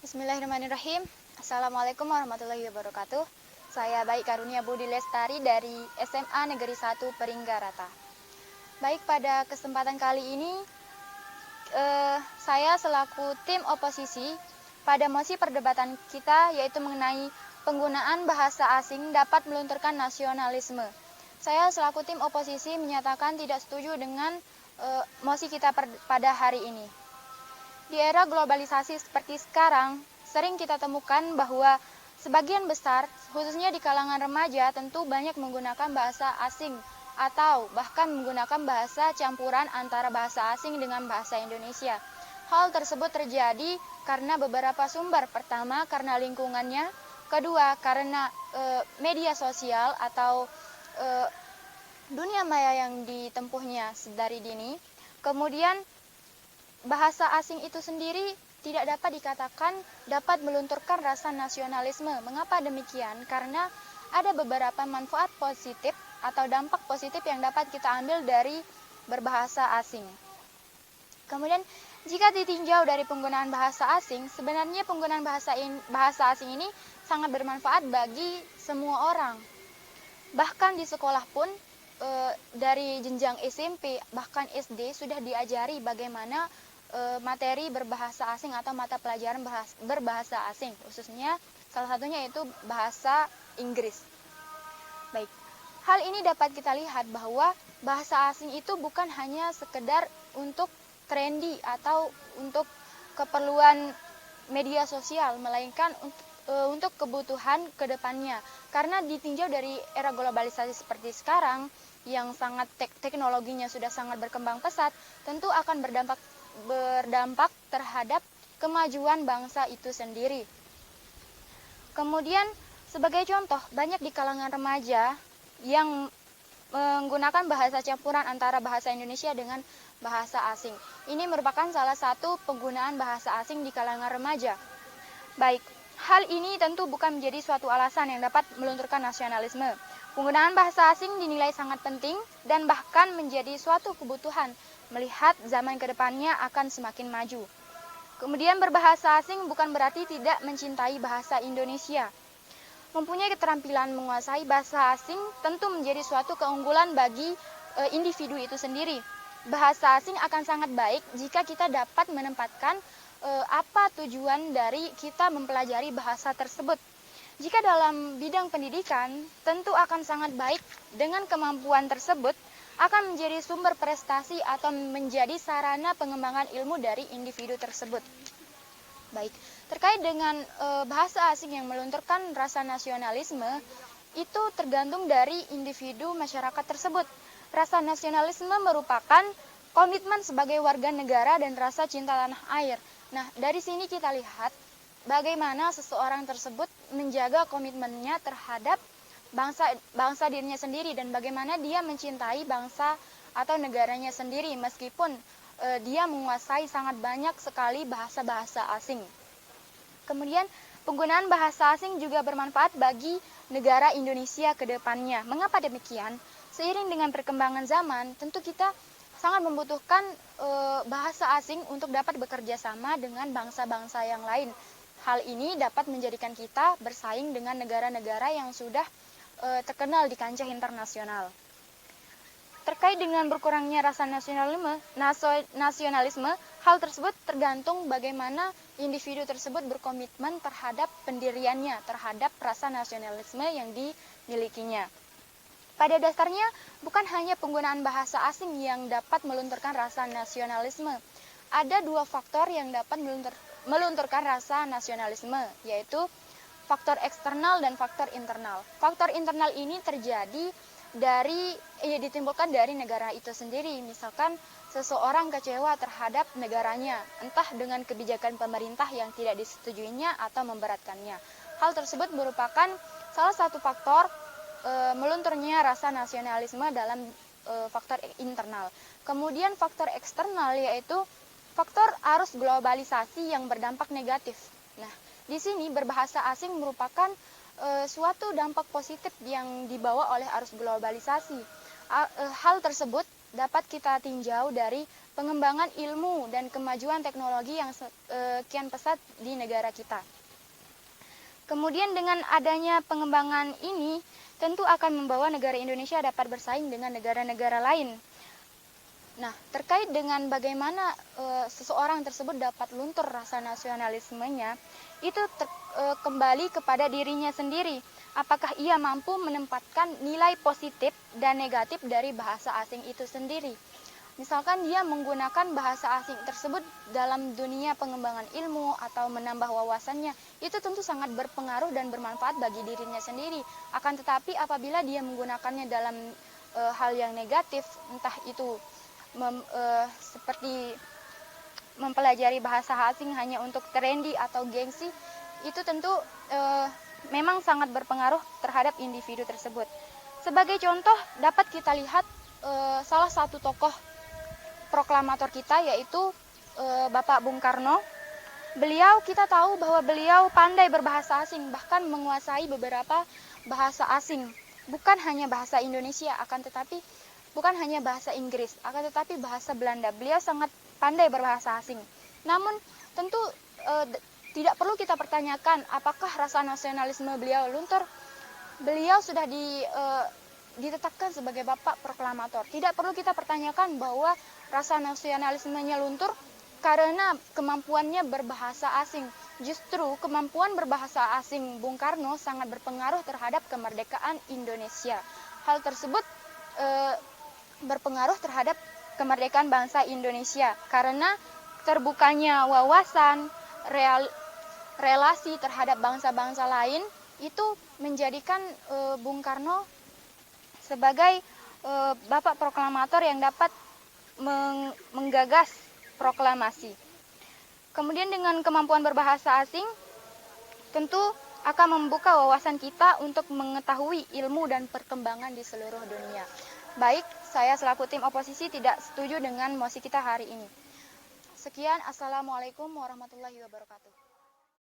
Bismillahirrahmanirrahim. Assalamualaikum warahmatullahi wabarakatuh. Saya Baik Karunia Budi Lestari dari SMA Negeri 1 Peringgarata. Baik, pada kesempatan kali ini saya selaku tim oposisi pada mosi perdebatan kita, yaitu mengenai penggunaan bahasa asing dapat melunturkan nasionalisme. Saya selaku tim oposisi menyatakan tidak setuju dengan mosi kita pada hari ini. Di era globalisasi seperti sekarang, sering kita temukan bahwa sebagian besar, khususnya di kalangan remaja, tentu banyak menggunakan bahasa asing atau bahkan menggunakan bahasa campuran antara bahasa asing dengan bahasa Indonesia. Hal tersebut terjadi karena beberapa sumber. Pertama, karena lingkungannya. Kedua, karena media sosial atau dunia maya yang ditempuhnya dari dini. Kemudian, bahasa asing itu sendiri tidak dapat dikatakan dapat melunturkan rasa nasionalisme. Mengapa demikian? Karena ada beberapa manfaat positif atau dampak positif yang dapat kita ambil dari berbahasa asing. Kemudian, jika ditinjau dari penggunaan bahasa asing, sebenarnya penggunaan bahasa asing ini sangat bermanfaat bagi semua orang. Bahkan di sekolah pun, dari jenjang SMP bahkan SD sudah diajari bagaimana materi berbahasa asing atau mata pelajaran berbahasa asing, khususnya salah satunya itu bahasa Inggris. Baik, hal ini dapat kita lihat bahwa bahasa asing itu bukan hanya sekedar untuk trendy atau untuk keperluan media sosial, melainkan untuk kebutuhan kedepannya. Karena ditinjau dari era globalisasi seperti sekarang, yang sangat teknologinya sudah sangat berkembang pesat, tentu akan berdampak terhadap kemajuan bangsa itu sendiri. Kemudian, sebagai contoh, banyak di kalangan remaja yang menggunakan bahasa campuran antara bahasa Indonesia dengan bahasa asing. Ini merupakan salah satu penggunaan bahasa asing di kalangan remaja. Baik, hal ini tentu bukan menjadi suatu alasan yang dapat melunturkan nasionalisme. Penggunaan bahasa asing dinilai sangat penting dan bahkan menjadi suatu kebutuhan melihat zaman kedepannya akan semakin maju. Kemudian, berbahasa asing bukan berarti tidak mencintai bahasa Indonesia. Mempunyai keterampilan menguasai bahasa asing tentu menjadi suatu keunggulan bagi individu itu sendiri. Bahasa asing akan sangat baik jika kita dapat menempatkan apa tujuan dari kita mempelajari bahasa tersebut. Jika dalam bidang pendidikan, tentu akan sangat baik dengan kemampuan tersebut akan menjadi sumber prestasi atau menjadi sarana pengembangan ilmu dari individu tersebut. Baik, terkait dengan bahasa asing yang melunturkan rasa nasionalisme, itu tergantung dari individu masyarakat tersebut. Rasa nasionalisme merupakan komitmen sebagai warga negara dan rasa cinta tanah air. Nah, dari sini kita lihat bagaimana seseorang tersebut menjaga komitmennya terhadap bangsa dirinya sendiri dan bagaimana dia mencintai bangsa atau negaranya sendiri meskipun dia menguasai sangat banyak sekali bahasa-bahasa asing. Kemudian, penggunaan bahasa asing juga bermanfaat bagi negara Indonesia ke depannya. Mengapa demikian? Seiring dengan perkembangan zaman, tentu kita sangat membutuhkan bahasa asing untuk dapat bekerja sama dengan bangsa-bangsa yang lain. Hal ini dapat menjadikan kita bersaing dengan negara-negara yang sudah terkenal di kancah internasional. Terkait dengan berkurangnya rasa nasionalisme, hal tersebut tergantung bagaimana individu tersebut berkomitmen terhadap pendiriannya, terhadap rasa nasionalisme yang dimilikinya. Pada dasarnya, bukan hanya penggunaan bahasa asing yang dapat melunturkan rasa nasionalisme. Ada dua faktor yang dapat melunturkan rasa nasionalisme, yaitu faktor eksternal dan faktor internal. Faktor internal ini terjadi ditimbulkan dari negara itu sendiri. Misalkan seseorang kecewa terhadap negaranya, entah dengan kebijakan pemerintah yang tidak disetujuinya atau memberatkannya. Hal tersebut merupakan salah satu faktor melunturnya rasa nasionalisme dalam faktor internal. Kemudian faktor eksternal yaitu faktor arus globalisasi yang berdampak negatif. Nah, di sini berbahasa asing merupakan suatu dampak positif yang dibawa oleh arus globalisasi. Hal tersebut dapat kita tinjau dari pengembangan ilmu dan kemajuan teknologi yang kian pesat di negara kita. Kemudian dengan adanya pengembangan ini, tentu akan membawa negara Indonesia dapat bersaing dengan negara-negara lain. Nah, terkait dengan bagaimana seseorang tersebut dapat luntur rasa nasionalismenya, itu kembali kepada dirinya sendiri. Apakah ia mampu menempatkan nilai positif dan negatif dari bahasa asing itu sendiri. Misalkan dia menggunakan bahasa asing tersebut dalam dunia pengembangan ilmu atau menambah wawasannya, itu tentu sangat berpengaruh dan bermanfaat bagi dirinya sendiri. Akan tetapi apabila dia menggunakannya dalam hal yang negatif, entah itu seperti mempelajari bahasa asing hanya untuk trendy atau gengsi, itu tentu memang sangat berpengaruh terhadap individu tersebut. Sebagai contoh dapat kita lihat salah satu tokoh proklamator kita, yaitu Bapak Bung Karno. Beliau, kita tahu bahwa beliau pandai berbahasa asing, bahkan menguasai beberapa bahasa asing. Bukan hanya bahasa Indonesia, bukan hanya bahasa Inggris, akan tetapi bahasa Belanda. Beliau sangat pandai berbahasa asing. Namun tentu tidak perlu kita pertanyakan apakah rasa nasionalisme beliau luntur. Beliau sudah ditetapkan sebagai Bapak Proklamator. Tidak perlu kita pertanyakan bahwa rasa nasionalismenya luntur karena kemampuannya berbahasa asing. Justru kemampuan berbahasa asing Bung Karno sangat berpengaruh terhadap kemerdekaan Indonesia. Hal tersebut berpengaruh terhadap kemerdekaan bangsa Indonesia karena terbukanya wawasan, relasi terhadap bangsa-bangsa lain itu menjadikan Bung Karno sebagai Bapak Proklamator yang dapat menggagas proklamasi. Kemudian dengan kemampuan berbahasa asing tentu akan membuka wawasan kita untuk mengetahui ilmu dan perkembangan di seluruh dunia. Baik, saya selaku tim oposisi tidak setuju dengan mosi kita hari ini. Sekian, Assalamualaikum warahmatullahi wabarakatuh.